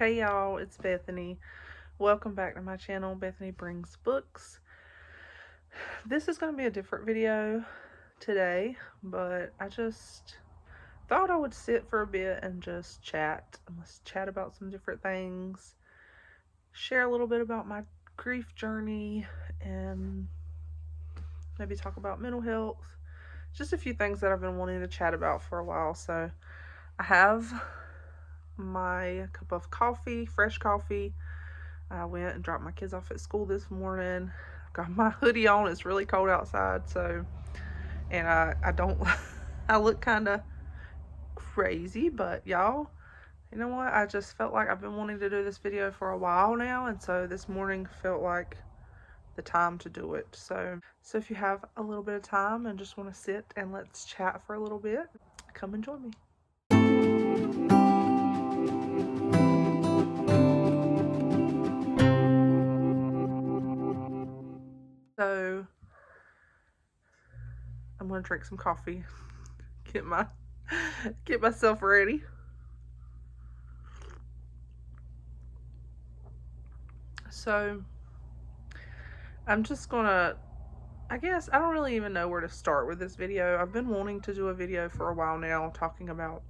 Hey y'all, it's Bethany. Welcome back to my channel, Bethany Brings Books. This is going to be a different video today, but I just thought I would sit for a bit and just chat. Let's chat about some different things, share a little bit about my grief journey, and maybe talk about mental health. Just a few things that I've been wanting to chat about for a while. So I have my cup of coffee, fresh coffee. I went and dropped my kids off at school this morning. Got my hoodie on. It's really cold outside, so, and I don't, I look kind of crazy, but y'all, you know what? I just felt like I've been wanting to do this video for a while now, and so this morning felt like the time to do it. So if you have a little bit of time and just want to sit and let's chat for a little bit, come and join me. So I'm gonna drink some coffee, get myself ready. So I'm just gonna, I guess I don't really even know where to start with this video. I've been wanting to do a video for a while now talking about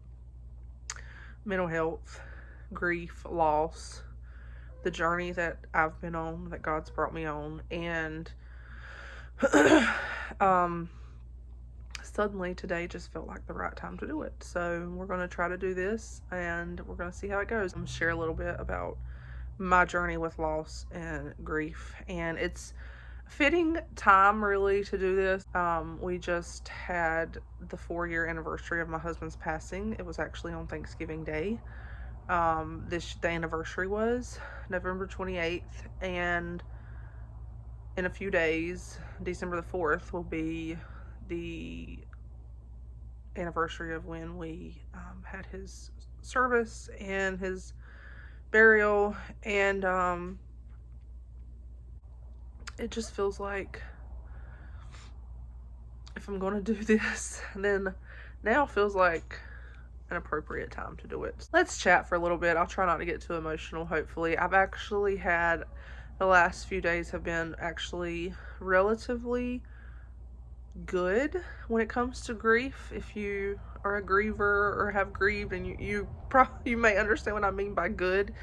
mental health, grief, loss, the journey that I've been on, that God's brought me on, and suddenly today just felt like the right time to do it. So we're going to try to do this and we're going to see how it goes. I'm going to share a little bit about my journey with loss and grief, and it's fitting time really to do this. We just had the 4-year anniversary of my husband's passing. It was actually on Thanksgiving Day. The anniversary was November 28th, and in a few days, December the 4th, will be the anniversary of when we had his service and his burial, and it just feels like if I'm going to do this, then now feels like an appropriate time to do it. Let's chat for a little bit. I'll try not to get too emotional, hopefully. I've actually had, the last few days have been actually relatively good when it comes to grief. If you are a griever or have grieved, and you may understand what I mean by good.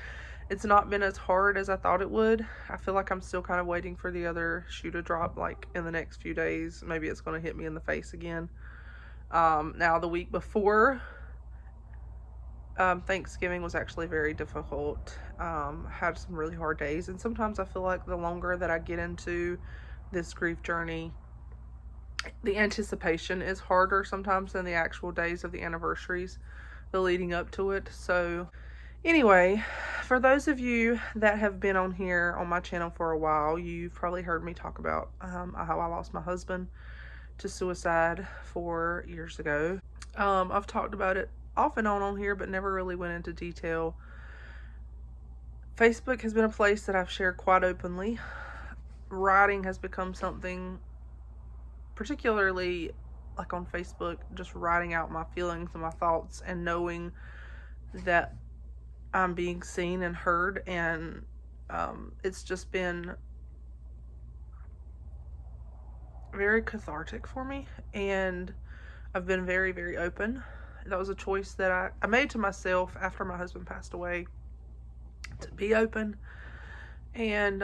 It's not been as hard as I thought it would. I feel like I'm still kind of waiting for the other shoe to drop, like in the next few days. Maybe it's going to hit me in the face again. Now the week before Thanksgiving was actually very difficult. Had some really hard days, and sometimes I feel like the longer that I get into this grief journey, the anticipation is harder sometimes than the actual days of the anniversaries, the leading up to it. So anyway, for those of you that have been on here on my channel for a while, you've probably heard me talk about how I lost my husband to suicide 4 years ago. I've talked about it off and on here, but never really went into detail. Facebook has been a place that I've shared quite openly. Writing has become something, particularly like on Facebook, just writing out my feelings and my thoughts and knowing that I'm being seen and heard, and it's just been very cathartic for me, and I've been very, very open. That was a choice that I made to myself after my husband passed away, to be open. And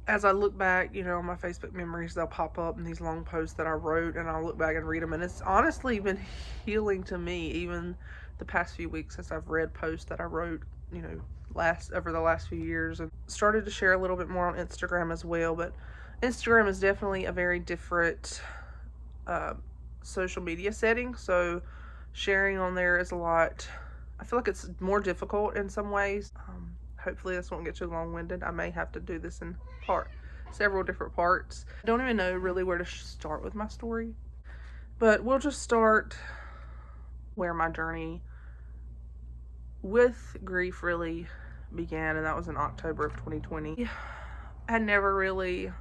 as I look back, you know, on my Facebook memories, they'll pop up in these long posts that I wrote, and I'll look back and read them, and it's honestly been healing to me, even the past few weeks, as I've read posts that I wrote, you know, over the last few years, and started to share a little bit more on Instagram as well. But Instagram is definitely a very different social media setting, so sharing on there is a lot, I feel like it's more difficult in some ways. Hopefully this won't get too long-winded. I may have to do this in several different parts. I don't even know really where to start with my story, but we'll just start where my journey with grief really began, and that was in October of 2020. I had never really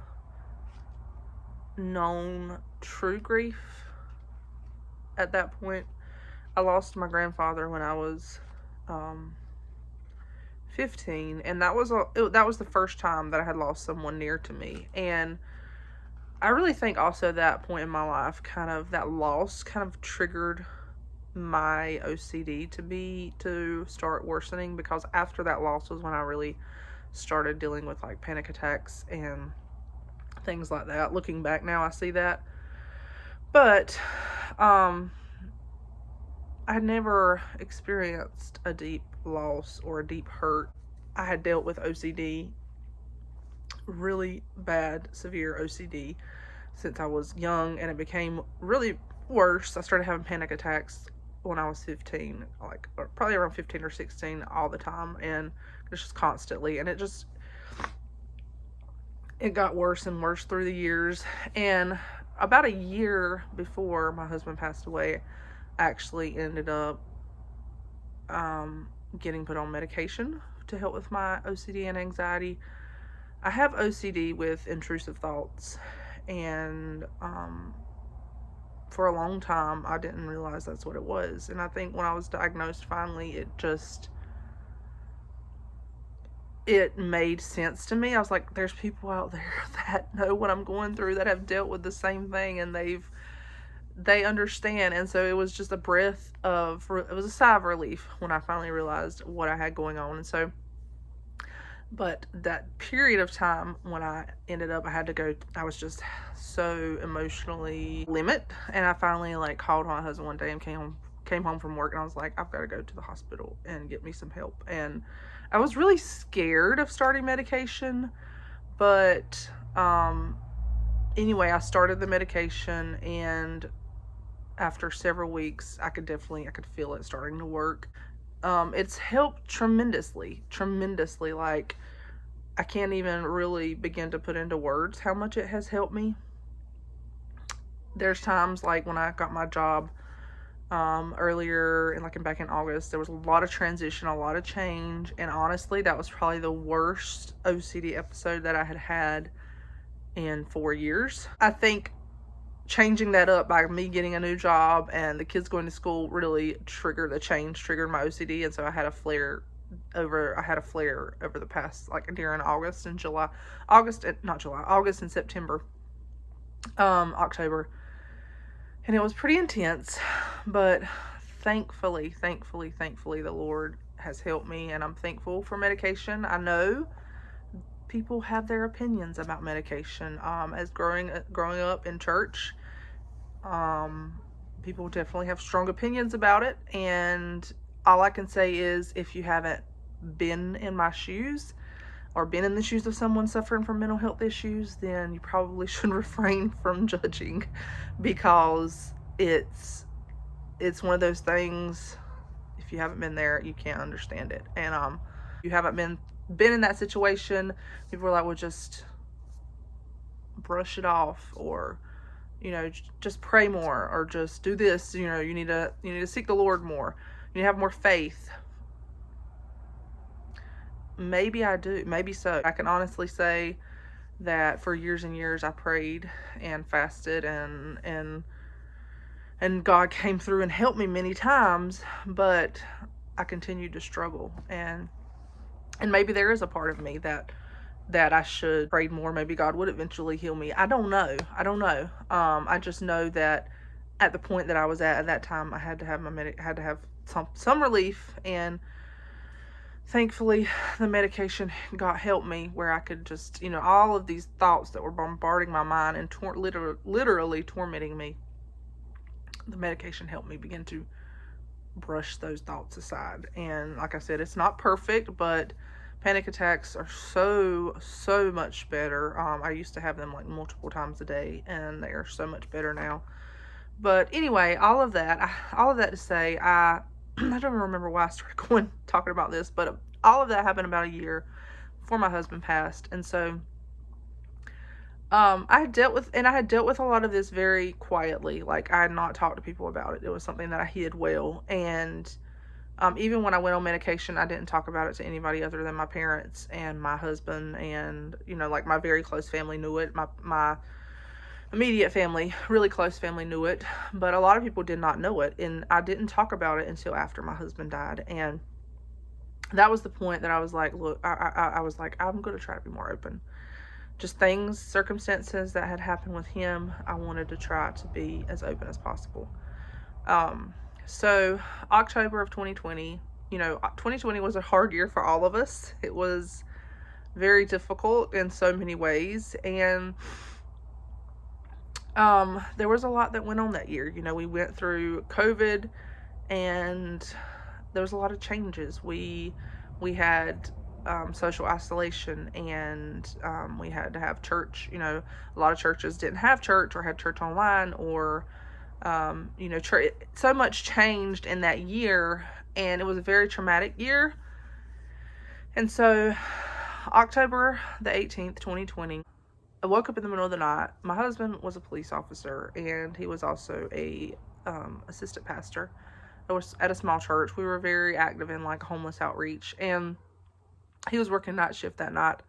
known true grief at that point. I lost my grandfather when I was 15, and that was the first time that I had lost someone near to me. And I really think also that point in my life, that loss kind of triggered my OCD to start worsening, because after that loss was when I really started dealing with like panic attacks and things like that. Looking back now, I see that. But I had never experienced a deep loss or a deep hurt. I had dealt with OCD, really bad, severe OCD, since I was young, and it became really worse. I started having panic attacks when I was 15, like probably around 15 or 16, all the time, and just constantly. And it got worse and worse through the years. And about a year before my husband passed away, I actually ended up getting put on medication to help with my OCD and anxiety. I have OCD with intrusive thoughts, and for a long time I didn't realize that's what it was. And I think when I was diagnosed finally, it made sense to me. I was like, there's people out there that know what I'm going through, that have dealt with the same thing, and they understand. And so it was just it was a sigh of relief when I finally realized what I had going on. And so, but that period of time when I I was just so emotionally limit. And I finally called my husband one day and came home from work, and I was like, I've got to go to the hospital and get me some help. And I was really scared of starting medication, but anyway, I started the medication, and after several weeks, I could feel it starting to work. It's helped tremendously. Like, I can't even really begin to put into words how much it has helped me. There's times like when I got my job earlier, and back in August, there was a lot of transition, a lot of change, and honestly, that was probably the worst OCD episode that I had in 4 years. I think changing that up by me getting a new job and the kids going to school really triggered my OCD, and so I had a flare over the past, during August and September, October. And it was pretty intense, but thankfully, the Lord has helped me, and I'm thankful for medication. I know people have their opinions about medication. As growing up in church, people definitely have strong opinions about it, and all I can say is, if you haven't been in my shoes, or been in the shoes of someone suffering from mental health issues, then you probably should refrain from judging, because it's one of those things, if you haven't been there, you can't understand it. And if you haven't been in that situation, people are like, well, just brush it off, or just pray more, or just do this. You need to seek the Lord more. You need to have more faith. Maybe I do. Maybe so. I can honestly say that for years and years I prayed and fasted, and God came through and helped me many times, but I continued to struggle. And maybe there is a part of me that I should pray more. Maybe God would eventually heal me. I don't know. I just know that at the point that I was at that time, I had to have some relief, and thankfully the medication helped me, where I could just, all of these thoughts that were bombarding my mind and literally tormenting me, the medication helped me begin to brush those thoughts aside. And like I said, it's not perfect, but panic attacks are so much better. I used to have them multiple times a day, and they are so much better now. But anyway, all of that to say, I don't remember why I started talking about this, but all of that happened about a year before my husband passed. And so I had dealt with a lot of this very quietly. I had not talked to people about it. It was something that I hid well. And even when I went on medication, I didn't talk about it to anybody other than my parents and my husband, and my very close family knew it. My immediate family, really close family, knew it, but a lot of people did not know it, and I didn't talk about it until after my husband died. And that was the point that I was like, look, I was like, I'm going to try to be more open. Just things, circumstances that had happened with him, I wanted to try to be as open as possible. Um, so October of 2020, 2020 was a hard year for all of us. It was very difficult in so many ways. And there was a lot that went on that year. We went through COVID, and there was a lot of changes. We had social isolation, and we had to have church. A lot of churches didn't have church or had church online, or so much changed in that year, and it was a very traumatic year. And so October the 18th, 2020, I woke up in the middle of the night. My husband was a police officer, and he was also a assistant pastor. I was at a small church. We were very active in like homeless outreach, and he was working night shift that night.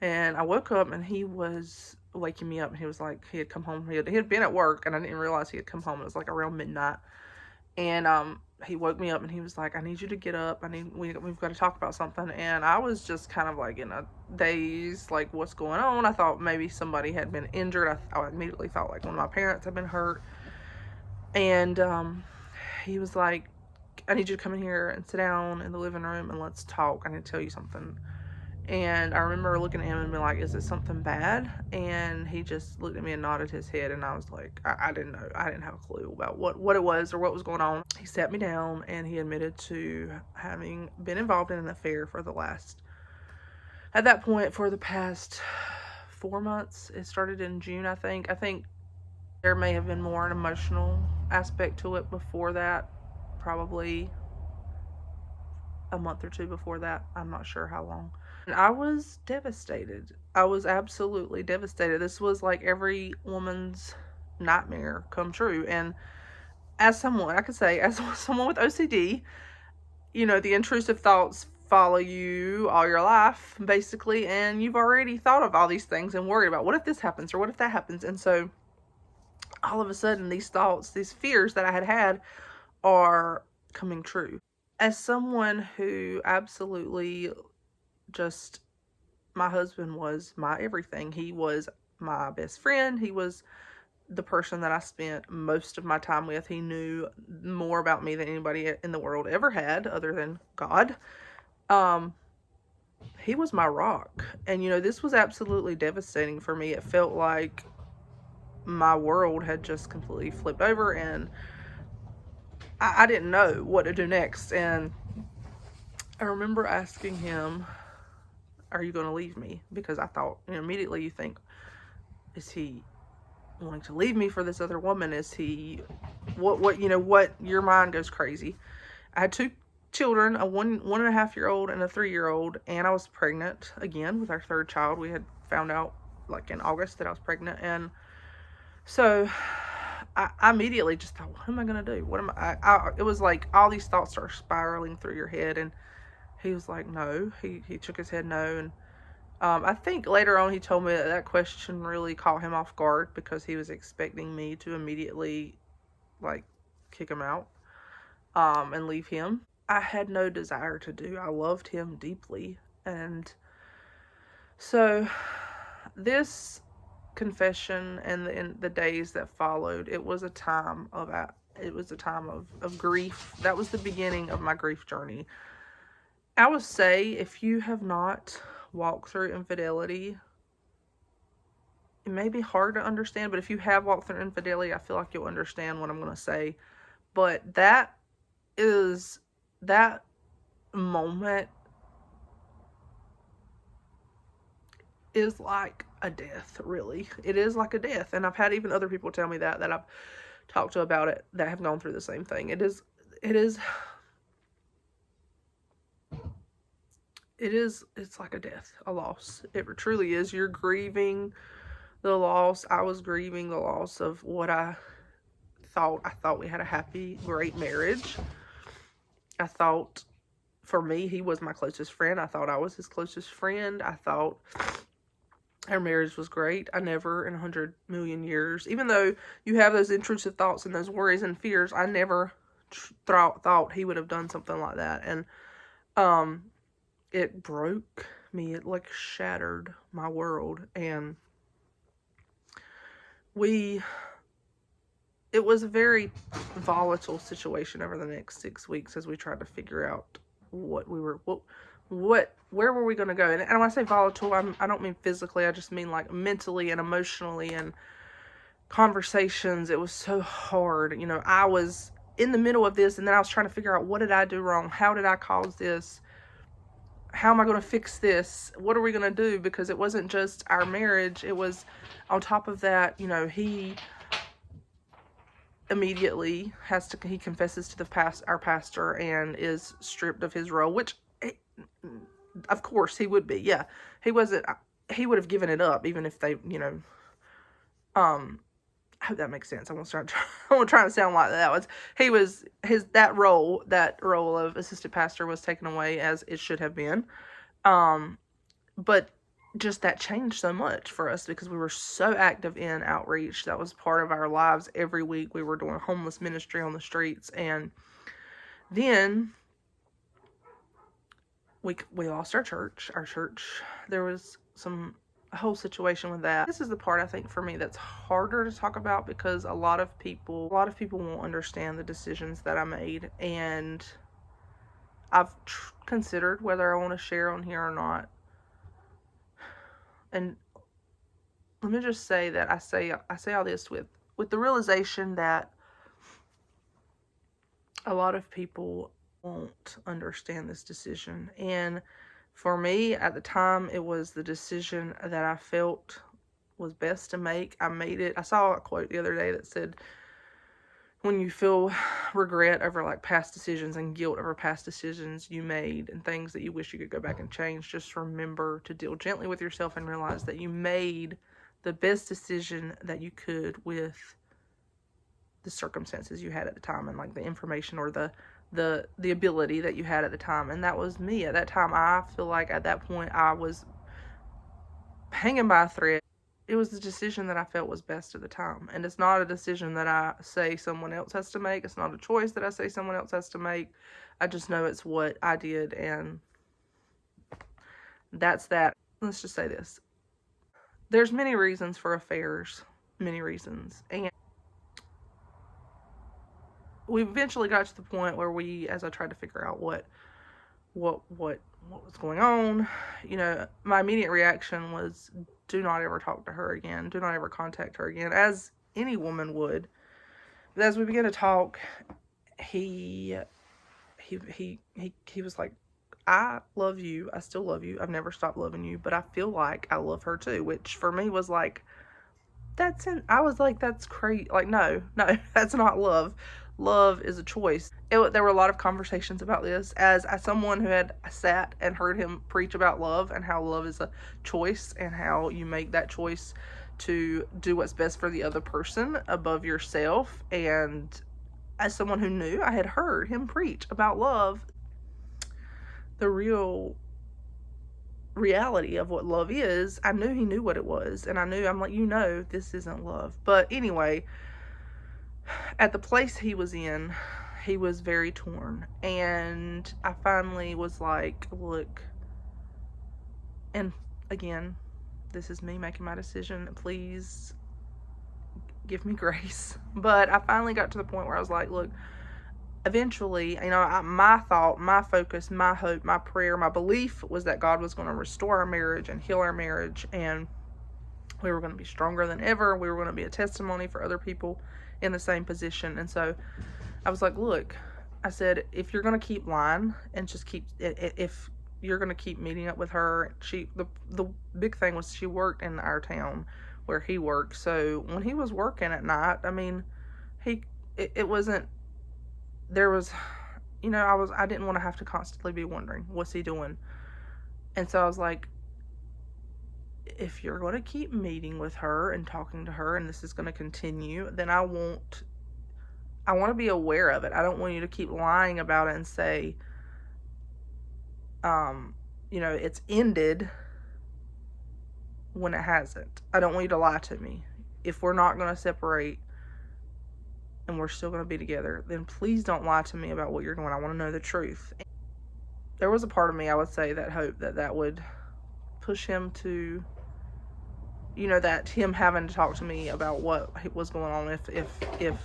And I woke up, and he was waking me up, and he was like, he had come home. He had been at work, and I didn't realize he had come home. It was like around midnight. And he woke me up, and he was like, I need you to get up. We've got to talk about something. And I was just kind of like in a daze, like, what's going on? I thought maybe somebody had been injured. I immediately thought like one of my parents had been hurt. And he was like, I need you to come in here and sit down in the living room and let's talk. I need to tell you something. And I remember looking at him and being like, is it something bad? And he just looked at me and nodded his head. And I was like, I didn't know. I didn't have a clue about what it was or what was going on. He sat me down, and he admitted to having been involved in an affair at that point, for the past 4 months. It started in June, I think. I think there may have been more an emotional aspect to it before that. Probably a month or two before that. I'm not sure how long. And I was devastated. I was absolutely devastated. This was like every woman's nightmare come true. And as someone, I could say, as someone with OCD, the intrusive thoughts follow you all your life, basically, and you've already thought of all these things and worried about, what if this happens or what if that happens? And so all of a sudden, these thoughts, these fears that I had are coming true. As someone who absolutely just, my husband was my everything. He was my best friend. He was the person that I spent most of my time with. He knew more about me than anybody in the world ever had, other than God. He was my rock. And, this was absolutely devastating for me. It felt like my world had just completely flipped over, and I didn't know what to do next. And I remember asking him, are you going to leave me? Because I thought, immediately you think, is he wanting to leave me for this other woman? Is he, what, your mind goes crazy. I had 2 children, a 1.5-year-old and a 3-year-old, and I was pregnant again with our 3rd child. We had found out like in August that I was pregnant. And so I immediately just thought, what am I going to do? It was like all these thoughts start spiraling through your head. And he was like, no. He shook his head no. And I think later on he told me that question really caught him off guard, because he was expecting me to immediately like kick him out and leave him. I had no desire to do. I loved him deeply. And so this confession and the days that followed, it was a time of grief. That was the beginning of my grief journey. I would say, if you have not walked through infidelity, it may be hard to understand, but if you have walked through infidelity, I feel like you'll understand what I'm going to say. But that moment is like a death, really. It is like a death. And I've had even other people tell me that I've talked to about it, that have gone through the same thing. It's like a death, a loss. It truly is. You're grieving the loss. I was grieving the loss of what I thought we had a happy, great marriage. I thought, for me, he was my closest friend. I thought I was his closest friend. I thought our marriage was great. I never in 100 million years, even though you have those intrusive thoughts and those worries and fears, I never thought he would have done something like that. And it broke me. It like shattered my world. And it was a very volatile situation over the next 6 weeks as we tried to figure out where were we going to go. And when I say volatile, I don't mean physically. I just mean like mentally and emotionally and conversations. It was so hard. You know, I was in the middle of this, and then I was trying to figure out, what did I do wrong? How did I cause this? How am I going to fix this? What are we going to do? Because it wasn't just our marriage. It was on top of that, you know, he immediately he confesses to our pastor, and is stripped of his role, which of course he would be. Yeah, he would have given it up even if they, you know, I hope that makes sense. I won't try to sound like that. That role of assistant pastor was taken away, as it should have been. But just that changed so much for us because we were so active in outreach. That was part of our lives. Every week we were doing homeless ministry on the streets. And then we lost our church. There was a whole situation with that. This is the part I think for me that's harder to talk about, because a lot of people won't understand the decisions that I made, and I've considered whether I want to share on here or not. And let me just say that I say all this with the realization that a lot of people won't understand this decision. And for me, at the time, it was the decision that I felt was best to make. I made it. I saw a quote the other day that said, when you feel regret over like past decisions and guilt over past decisions you made and things that you wish you could go back and change, just remember to deal gently with yourself and realize that you made the best decision that you could with the circumstances you had at the time, and like the information or the ability that you had at the time. And that was me at that time. I feel like at that point I was hanging by a thread. It was the decision that I felt was best at the time. And it's not a decision that I say someone else has to make. It's not a choice that I say someone else has to make. I just know it's what I did, and that's that. Let's just say this. There's many reasons for affairs. Many reasons. And we eventually got to the point where as I tried to figure out what was going on, you know, my immediate reaction was, do not ever talk to her again. Do not ever contact her again, as any woman would. But as we began to talk, he was like, I love you. I still love you. I've never stopped loving you, but I feel like I love her too, which for me was like, I was like, that's crazy. Like, no, that's not love. Love is a choice. There were a lot of conversations about this as someone who had sat and heard him preach about love and how love is a choice and how you make that choice to do what's best for the other person above yourself. And as someone who knew, I had heard him preach about love, the real reality of what love is. I knew he knew what it was, and I'm like, you know, this isn't love. But anyway, at the place he was in, he was very torn, and I finally was like, look, and again, this is me making my decision, please give me grace. But I finally got to the point where I was like, look, eventually, you know, my thought, my focus, my hope, my prayer, my belief was that God was going to restore our marriage and heal our marriage, and we were going to be stronger than ever. We were going to be a testimony for other people in the same position. And so I was like, look, I said, if you're going to keep lying and if you're going to keep meeting up with her, the big thing was she worked in our town where he worked. So when he was working at night, I mean, it wasn't, there was, you know, I didn't want to have to constantly be wondering, what's he doing? And so I was like, if you're going to keep meeting with her and talking to her and this is going to continue, then I want to be aware of it. I don't want you to keep lying about it and say, you know, it's ended when it hasn't. I don't want you to lie to me. If we're not going to separate and we're still going to be together, then please don't lie to me about what you're doing. I want to know the truth. there was a part of me, I would say, that hoped that that would push him to, you know, that him having to talk to me about what was going on, if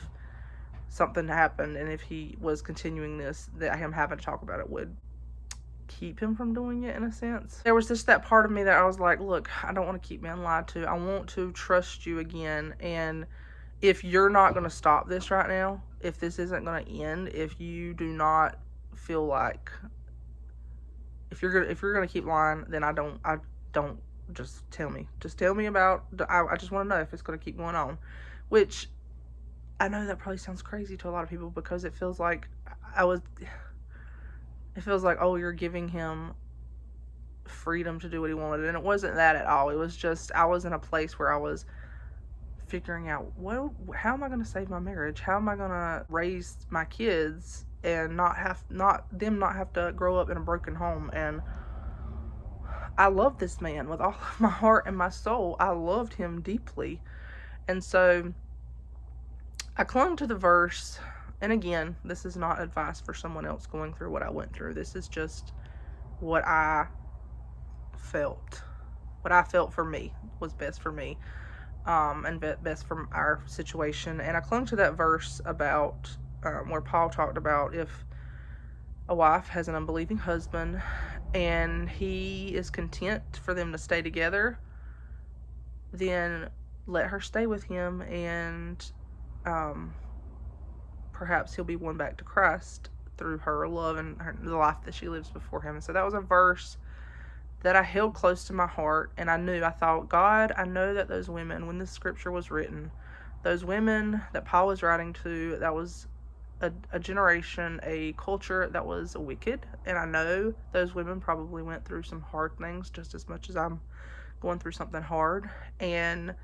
something happened and if he was continuing this, that him having to talk about it would keep him from doing it, in a sense. There was just that part of me that I was like, look, I don't want to keep being lied to. I want to trust you again, and if you're not going to stop this right now, if this isn't going to end, if you do not feel like, if you're gonna keep lying, then I don't just tell me about, I just want to know if it's going to keep going on. Which I know that probably sounds crazy to a lot of people, because it feels like oh, you're giving him freedom to do what he wanted, and it wasn't that at all. It was just, I was in a place where I was figuring out, how am I going to save my marriage? How am I going to raise my kids and not have to grow up in a broken home? And I love this man with all of my heart and my soul. I loved him deeply. And so I clung to the verse. And again, this is not advice for someone else going through what I went through. This is just what I felt. What I felt for me was best for me, and best for our situation. And I clung to that verse about where Paul talked about, if a wife has an unbelieving husband and he is content for them to stay together, then let her stay with him, and perhaps he'll be won back to Christ through her love and the life that she lives before him. And so that was a verse that I held close to my heart, and I thought, God, I know that those women, when this scripture was written, those women that Paul was writing to, that was a generation, a culture that was wicked, and I know those women probably went through some hard things just as much as I'm going through something hard, and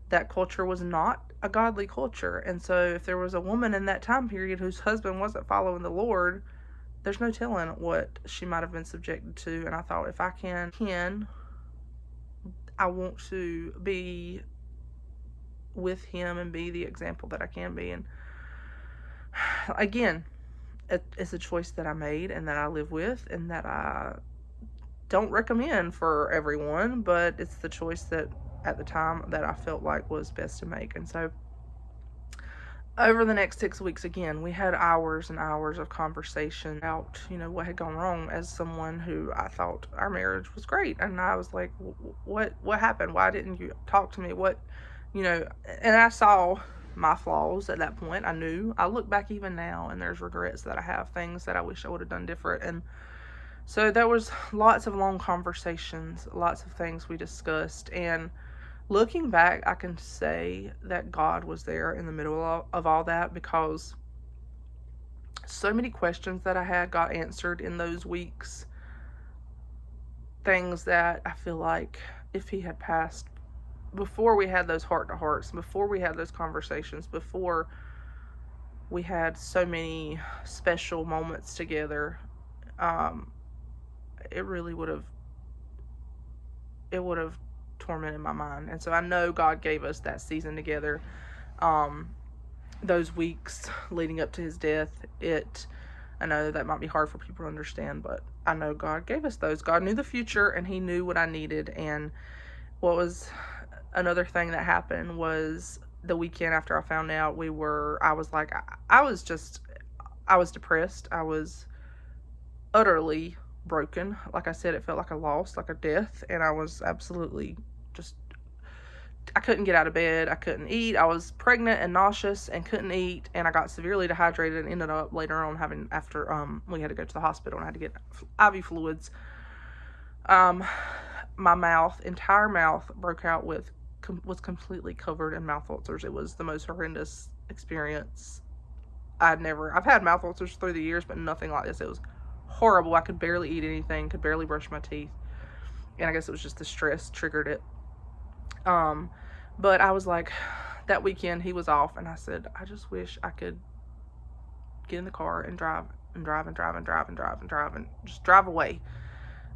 that culture was not a godly culture. And so if there was a woman in that time period whose husband wasn't following the Lord, there's no telling what she might have been subjected to. And I thought, if I can, I want to be with him and be the example that I can be. And again, it's a choice that I made and that I live with, and that I don't recommend for everyone, but it's the choice that at the time that I felt like was best to make. And so over the next 6 weeks, again, we had hours and hours of conversation about, you know, what had gone wrong, as someone who I thought our marriage was great. And I was like, what happened? Why didn't you talk to me? What, you know, and I saw my flaws at that point. I look back even now, and there's regrets that I have, things that I wish I would have done different. And so there was lots of long conversations, lots of things we discussed. And looking back, I can say that God was there in the middle of all that, because so many questions that I had got answered in those weeks. Things that I feel like if he had passed before we had those heart-to-hearts, before we had those conversations, before we had so many special moments together, it really would have tormented my mind. And so I know God gave us that season together, those weeks leading up to his death. I know that might be hard for people to understand, but I know God gave us those. God knew the future, and he knew what I needed. And what was another thing that happened was the weekend after I found out, I was depressed. I was utterly broken. Like I said, it felt like a loss, like a death, and I was absolutely I couldn't get out of bed. I couldn't eat. I was pregnant and nauseous and couldn't eat, and I got severely dehydrated and ended up later on we had to go to the hospital and I had to get IV fluids. My entire mouth broke out was completely covered in mouth ulcers. It was the most horrendous experience. I've had mouth ulcers through the years, but nothing like this. It was horrible. I could barely eat anything, could barely brush my teeth, and I guess it was just the stress triggered it. But I was like, that weekend he was off, and I said, I just wish I could get in the car and drive and just drive away.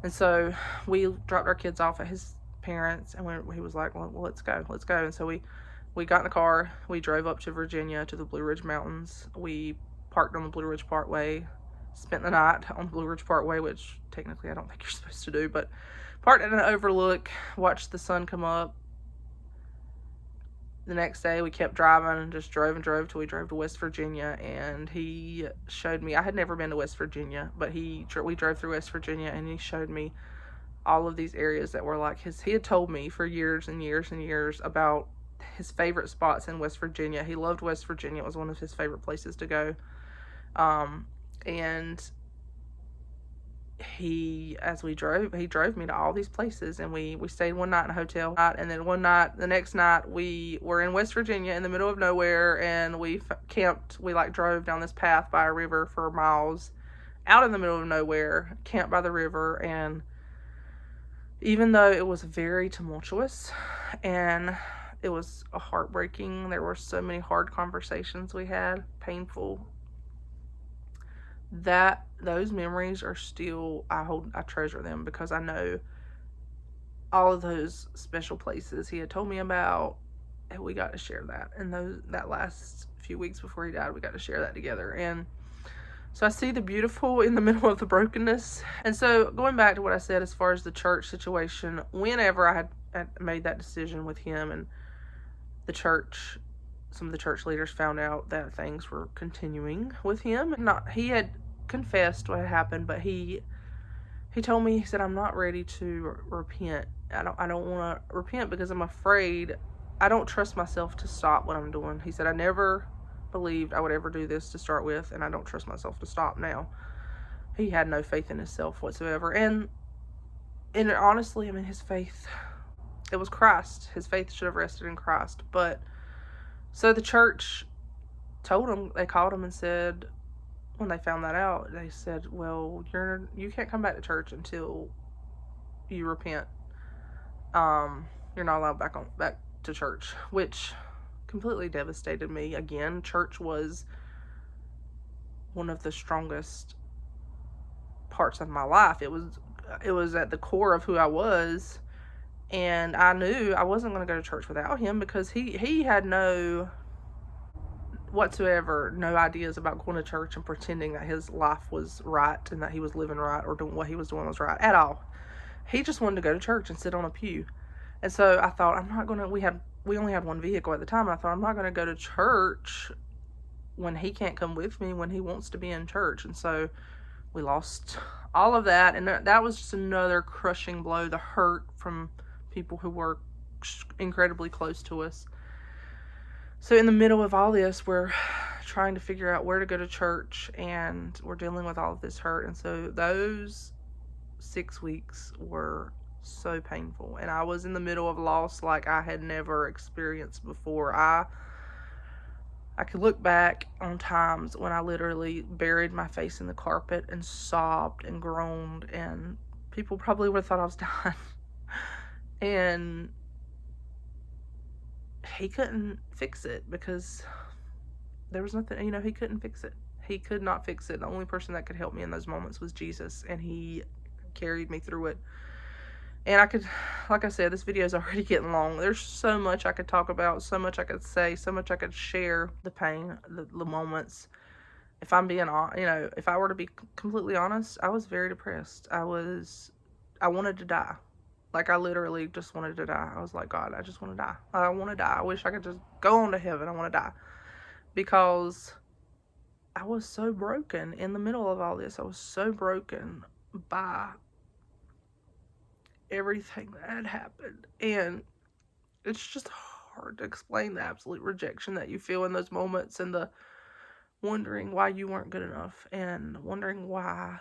And so we dropped our kids off at his parents, and he was like, well, let's go. And so we got in the car, we drove up to Virginia to the Blue Ridge Mountains. We parked on the Blue Ridge Parkway, spent the night on Blue Ridge Parkway, which technically I don't think you're supposed to do, but parked in an overlook, watched the sun come up. The next day we kept driving and just drove and drove till we drove to West Virginia, and he showed me, I had never been to West Virginia, but we drove through West Virginia, and he showed me all of these areas that were like he had told me for years and years and years about his favorite spots in West Virginia. He loved West Virginia. It was one of his favorite places to go. And he drove me to all these places, and we stayed one night in a hotel, and then the next night we were in West Virginia in the middle of nowhere, and we camped. We like drove down this path by a river for miles out in the middle of nowhere, camped by the river. And even though it was very tumultuous and it was heartbreaking, there were so many hard conversations we had, painful, that those memories are still, I treasure them, because I know all of those special places he had told me about, and we got to share that. And that last few weeks before he died, we got to share that together. And so I see the beautiful in the middle of the brokenness. And so going back to what I said as far as the church situation, whenever I had made that decision with him, and the church, some of the church leaders found out that things were continuing with him. He had confessed what had happened, but he told me, he said, I'm not ready to repent. I don't want to repent because I'm afraid. I don't trust myself to stop what I'm doing. He said, I never believed I would ever do this to start with, and I don't trust myself to stop now. He had no faith in himself whatsoever. And honestly, I mean, his faith, it was Christ. His faith should have rested in Christ. But so the church told him, they called him and said, when they found that out, they said, well, you can't come back to church until you repent. You're not allowed back to church, which completely devastated me. Again, church was one of the strongest parts of my life. It was at the core of who I was, and I knew I wasn't going to go to church without him, because he had no ideas about going to church and pretending that his life was right and that he was living right or doing what he was doing was right at all. He just wanted to go to church and sit on a pew. And so I thought, I'm not going to, we only had one vehicle at the time, and I thought, I'm not going to go to church when he can't come with me when he wants to be in church. And so we lost all of that, and that was just another crushing blow, the hurt from people who were incredibly close to us. So in the middle of all this, we're trying to figure out where to go to church, and we're dealing with all of this hurt. And so those 6 weeks were so painful, and I was in the middle of loss like I had never experienced before. I could look back on times when I literally buried my face in the carpet and sobbed and groaned, and people probably would have thought I was dying. And he couldn't fix it, because there was nothing, he couldn't fix it. He could not fix it. The only person that could help me in those moments was Jesus, and he carried me through it. And like I said, this video is already getting long. There's so much I could talk about, so much I could say, so much I could share, the pain, the moments. If I'm being, if I were to be completely honest, I was very depressed. I wanted to die. Like, I literally just wanted to die. I was like, God, I just want to die. I want to die. I wish I could just go on to heaven. I want to die. Because I was so broken in the middle of all this. I was so broken by everything that had happened. And it's just hard to explain the absolute rejection that you feel in those moments, and the wondering why you weren't good enough, and wondering why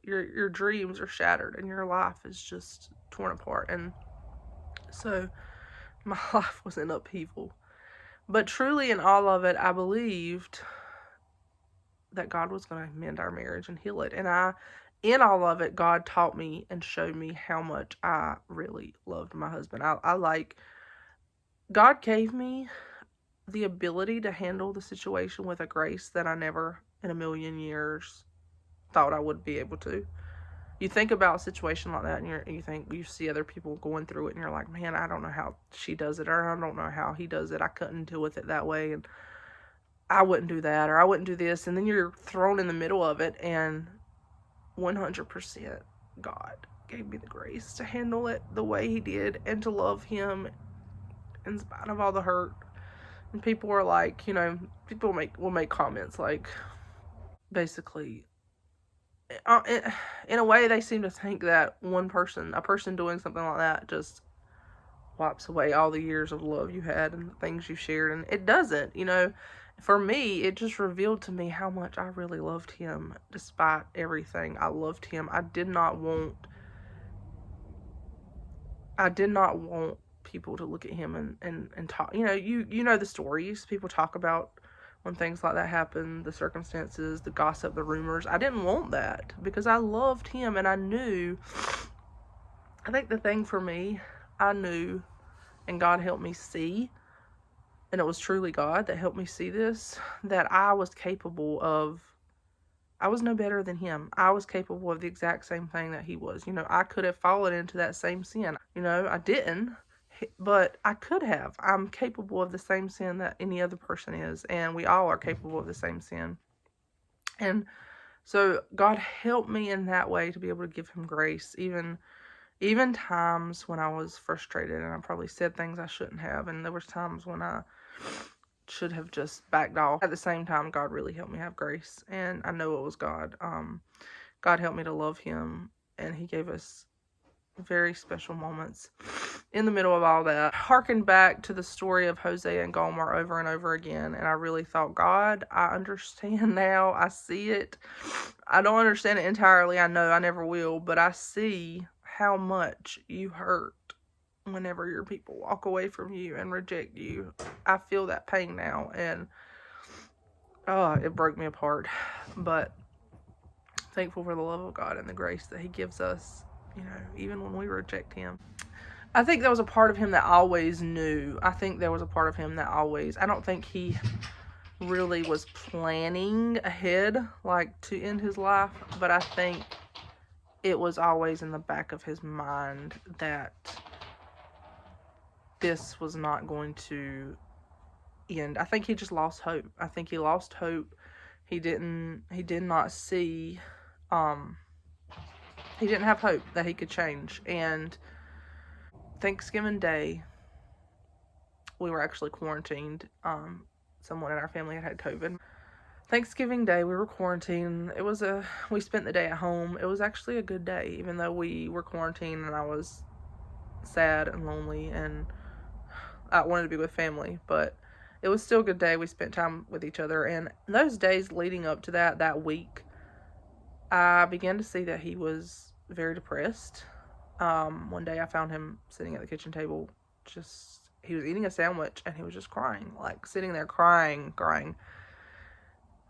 your dreams are shattered and your life is just torn apart. And so my life was in upheaval. But truly in all of it, I believed that God was going to mend our marriage and heal it. And in all of it, God taught me and showed me how much I really loved my husband. God gave me the ability to handle the situation with a grace that I never in a million years thought I would be able to. You think about a situation like that, and you see other people going through it, and you're like, man, I don't know how she does it, or I don't know how he does it. I couldn't deal with it that way. And I wouldn't do that, or I wouldn't do this, and then you're thrown in the middle of it, and 100% God gave me the grace to handle it the way he did and to love him in spite of all the hurt. And people are like, people will make comments like, basically, in a way, they seem to think that a person doing something like that, just wipes away all the years of love you had and the things you shared, and it doesn't. For me, it just revealed to me how much I really loved him despite everything. I loved him. I did not want people to look at him and talk. You know the stories people talk about when things like that happen, the circumstances, the gossip, the rumors. I didn't want that because I loved him, and I think the thing for me, I knew, and God helped me see, and it was truly God that helped me see this, that I was no better than him. I was capable of the exact same thing that he was. I could have fallen into that same sin. I didn't, but I could have. I'm capable of the same sin that any other person is, and we all are capable of the same sin. And so God helped me in that way to be able to give him grace, even times when I was frustrated and I probably said things I shouldn't have, and there was times when I should have just backed off. At the same time, God really helped me have grace, and I know it was God. God helped me to love him, and he gave us very special moments in the middle of all that. Harken back to the story of Hosea and Gomer over and over again, and I really thought, God, I understand now. I see it. I don't understand it entirely. I know I never will, but I see how much you hurt whenever your people walk away from you and reject you. I feel that pain now, and it broke me apart. But thankful for the love of God and the grace that he gives us, even when we reject him. I think there was a part of him that always knew. I don't think he really was planning ahead, like, to end his life, but I think it was always in the back of his mind that this was not going to end. I think he just lost hope. He did not see, he didn't have hope that he could change. And Thanksgiving Day, we were actually quarantined. Someone in our family had COVID. Thanksgiving Day, we were quarantined. We spent the day at home. It was actually a good day, even though we were quarantined and I was sad and lonely and I wanted to be with family, but it was still a good day. We spent time with each other, and those days leading up to that week, I began to see that he was very depressed. One day I found him sitting at the kitchen table, he was eating a sandwich and he was just crying, like sitting there crying.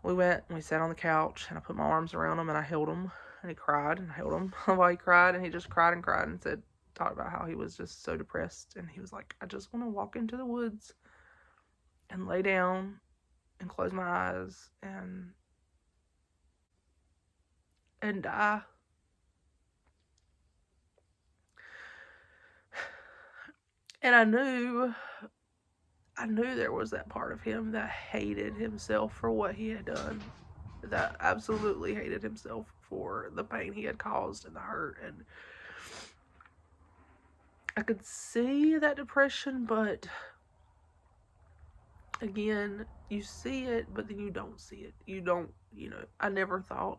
We went and we sat on the couch and I put my arms around him and I held him, and he cried, and I held him while he cried, and he just cried and cried and talked about how he was just so depressed, and he was like, I just want to walk into the woods and lay down and close my eyes and die. And I knew there was that part of him that hated himself for what he had done, that absolutely hated himself for the pain he had caused and the hurt. And I could see that depression, but again, you see it, but then you don't see it. I never thought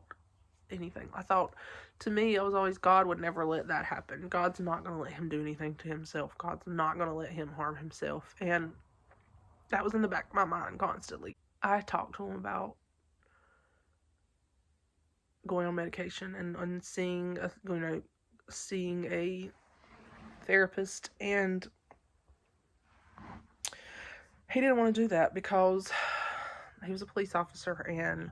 anything. I thought, to me, it was always, God would never let that happen. God's not going to let him do anything to himself. God's not going to let him harm himself. And that was in the back of my mind constantly. I talked to him about going on medication and seeing a therapist, and he didn't want to do that because he was a police officer and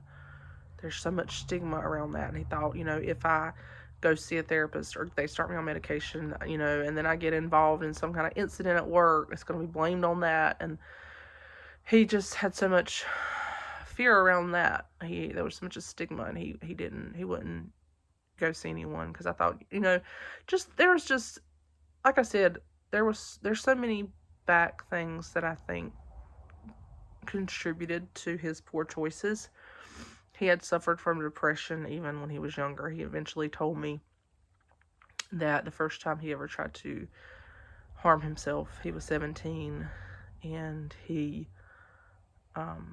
there's so much stigma around that. And he thought, if I go see a therapist or they start me on medication, and then I get involved in some kind of incident at work, it's going to be blamed on that. And he just had so much fear around that. There was so much stigma, and he wouldn't go see anyone, because I thought, like I said, there's so many back things that I think contributed to his poor choices. He had suffered from depression even when he was younger. He eventually told me that the first time he ever tried to harm himself, he was 17, and he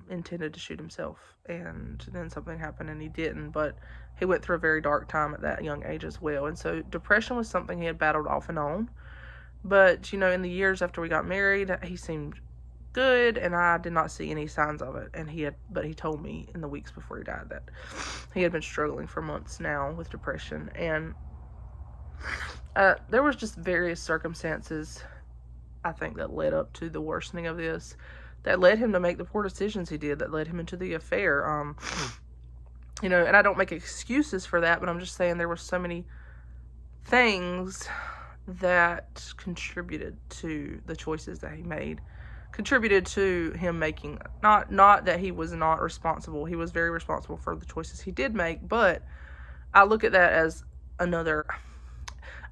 intended to shoot himself, and then something happened and he didn't, but he went through a very dark time at that young age as well. And so depression was something he had battled off and on, but you know, in the years after we got married, he seemed good, and I did not see any signs of it. And he told me in the weeks before he died that he had been struggling for months now with depression. And there was just various circumstances, I think, that led up to the worsening of this, that led him to make the poor decisions he did, that led him into the affair. You know, and I don't make excuses for that, but I'm just saying there were so many things that contributed to the choices that he made, contributed to him making, not that he was not responsible. He was very responsible for the choices he did make, but I look at that as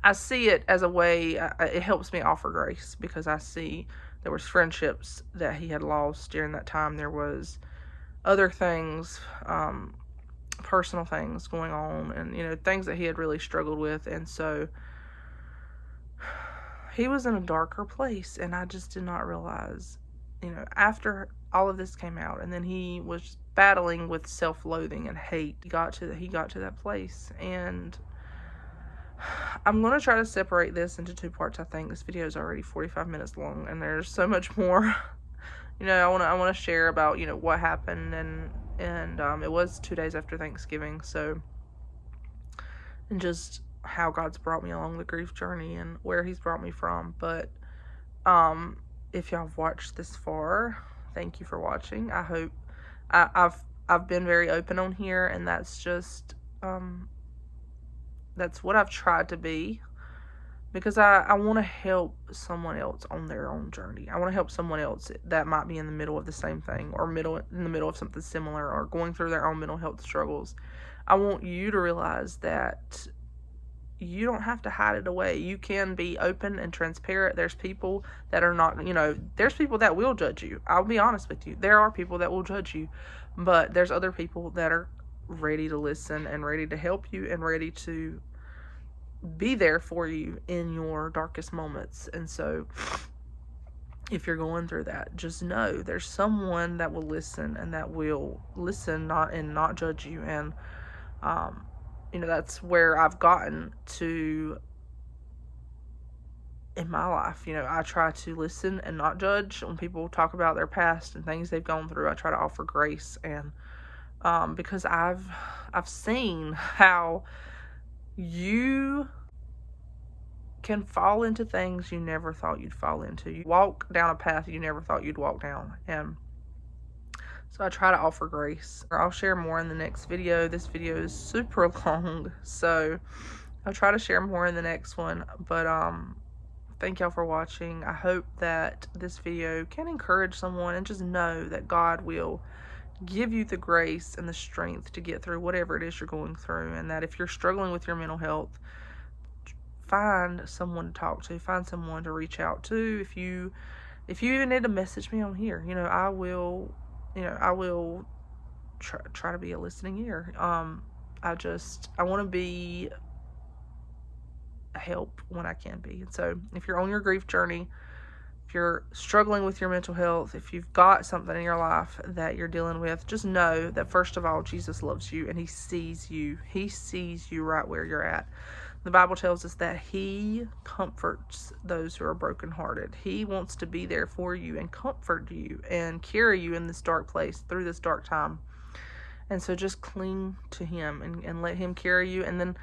I see it as a way, it helps me offer grace, because I see there was friendships that he had lost during that time. There was other things, personal things going on, and, you know, things that he had really struggled with. And so he was in a darker place, and I just did not realize, you know, after all of this came out, and then he was battling with self-loathing and hate, he got to that place. And I'm going to try to separate this into two parts. I think this video is already 45 minutes long, and there's so much more. You know, I want to share about, you know, what happened, and it was 2 days after Thanksgiving, so, and just how God's brought me along the grief journey and where he's brought me from. But if y'all have watched this far, thank you for watching. I hope I've been very open on here, and that's just that's what I've tried to be, because I want to help someone else on their own journey. I want to help someone else that might be in the middle of the same thing, or in the middle of something similar, or going through their own mental health struggles. I want you to realize that you don't have to hide it away. You can be open and transparent. There's people that are not, you know, there's people that will judge you. I'll be honest with you. There are people that will judge you, but there's other people that are ready to listen and ready to help you and ready to be there for you in your darkest moments. And so if you're going through that, just know there's someone that will listen, and that will listen not judge you. And you know, that's where I've gotten to in my life. You know, I try to listen and not judge. When people talk about their past and things they've gone through, I try to offer grace. And because I've seen how you can fall into things you never thought you'd fall into. You walk down a path you never thought you'd walk down. And so I try to offer grace. I'll share more in the next video. This video is super long, so I'll try to share more in the next one. But thank y'all for watching. I hope that this video can encourage someone, and just know that God will give you the grace and the strength to get through whatever it is you're going through. And that if you're struggling with your mental health, find someone to talk to, find someone to reach out to. If you even need to message me on here, you know, I will try to be a listening ear. I want to be a help when I can be. And so if you're on your grief journey, if you're struggling with your mental health, if you've got something in your life that you're dealing with, just know that first of all, Jesus loves you, and he sees you. He sees you right where you're at. The Bible tells us that he comforts those who are brokenhearted. He wants to be there for you and comfort you and carry you in this dark place through this dark time. And so just cling to him and let him carry you, and then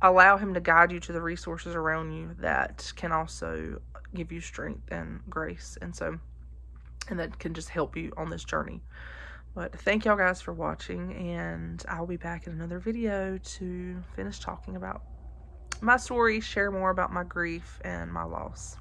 allow him to guide you to the resources around you that can also give you strength and grace. And that can just help you on this journey. But thank y'all guys for watching, and I'll be back in another video to finish talking about my story, share more about my grief and my loss.